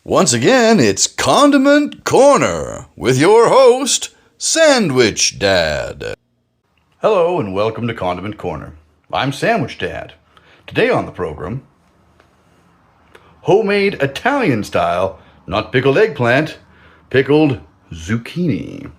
Once again, it's Condiment Corner with your host, Sandwich Dad. Hello and welcome to Condiment Corner. I'm Sandwich Dad. Today on the program, homemade Italian style, not pickled eggplant, pickled zucchini.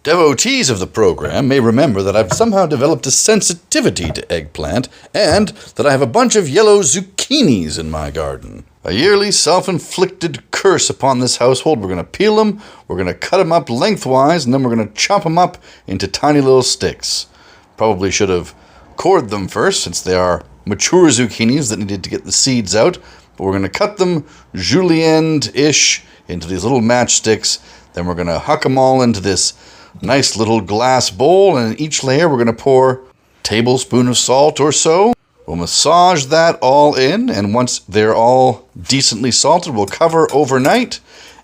Devotees of the program may remember that I've somehow developed a sensitivity to eggplant and that I have a bunch of yellow zucchinis in my garden. A yearly self-inflicted curse upon this household. We're going to peel them, we're going to cut them up lengthwise, and then we're going to chop them up into tiny little sticks. Probably should have cored them first, since they are mature zucchinis that needed to get the seeds out. But we're going to cut them julienne-ish into these little matchsticks. Then we're going to huck them all into this nice little glass bowl, and in each layer we're going to pour a tablespoon of salt or so. We'll massage that all in, and once they're all decently salted, we'll cover overnight.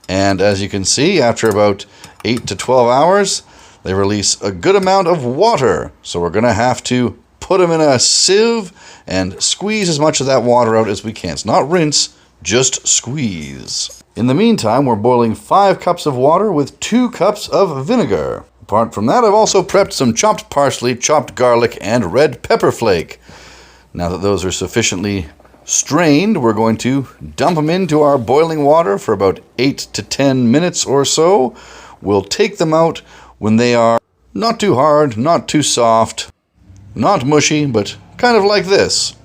And as you can see, after about 8 to 12 hours, they release a good amount of water. So we're going to have to put them in a sieve and squeeze as much of that water out as we can. It's not rinse, just squeeze. In the meantime, we're boiling 5 cups of water with 2 cups of vinegar. Apart from that, I've also prepped some chopped parsley, chopped garlic, and red pepper flake. Now that those are sufficiently strained, we're going to dump them into our boiling water for about 8 to 10 minutes or so. We'll take them out when they are not too hard, not too soft, not mushy, but kind of like this.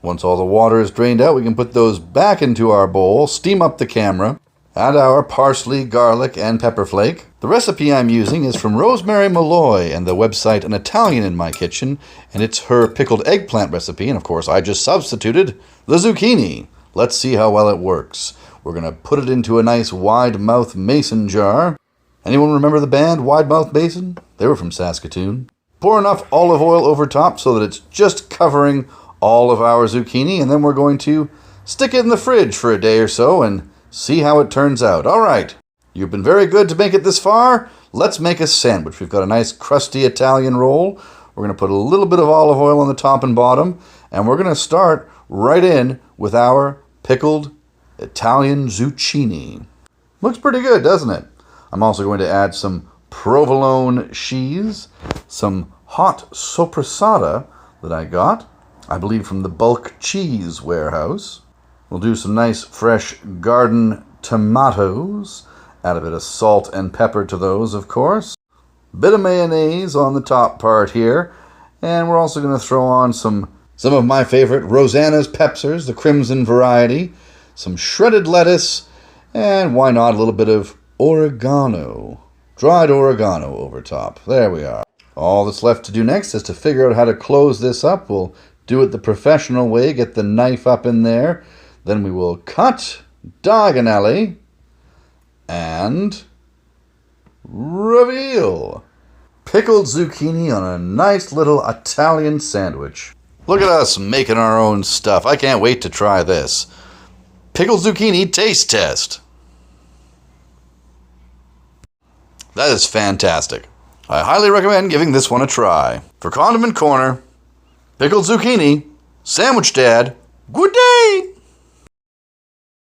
Once all the water is drained out, we can put those back into our bowl, steam up the camera, add our parsley, garlic, and pepper flake. The recipe I'm using is from Rosemary Malloy and the website An Italian in My Kitchen, and it's her pickled eggplant recipe, and of course I just substituted the zucchini. Let's see how well it works. We're going to put it into a nice wide-mouth mason jar. Anyone remember the band Wide Mouth Mason? They were from Saskatoon. Pour enough olive oil over top so that it's just covering all of our zucchini, and then we're going to stick it in the fridge for a day or so and see how it turns out. All right, you've been very good to make it this far. Let's make a sandwich. We've got a nice crusty Italian roll. We're going to put a little bit of olive oil on the top and bottom, and we're going to start right in with our pickled Italian zucchini. Looks pretty good, doesn't it? I'm also going to add some provolone cheese, some hot sopressata that I got, I believe from the bulk cheese warehouse. We'll do some nice fresh garden tomatoes. Add a bit of salt and pepper to those, of course. Bit of mayonnaise on the top part here. And we're also going to throw on some of my favorite Rosanna's Pepsers, the crimson variety. Some shredded lettuce. And why not a little bit of oregano. Dried oregano over top. There we are. All that's left to do next is to figure out how to close this up. We'll do it the professional way. Get the knife up in there. Then we will cut diagonally and reveal pickled zucchini on a nice little Italian sandwich. Look at us making our own stuff. I can't wait to try this. Pickled zucchini taste test. That is fantastic. I highly recommend giving this one a try. For Condiment Corner, pickled zucchini, Sandwich Dad, good day!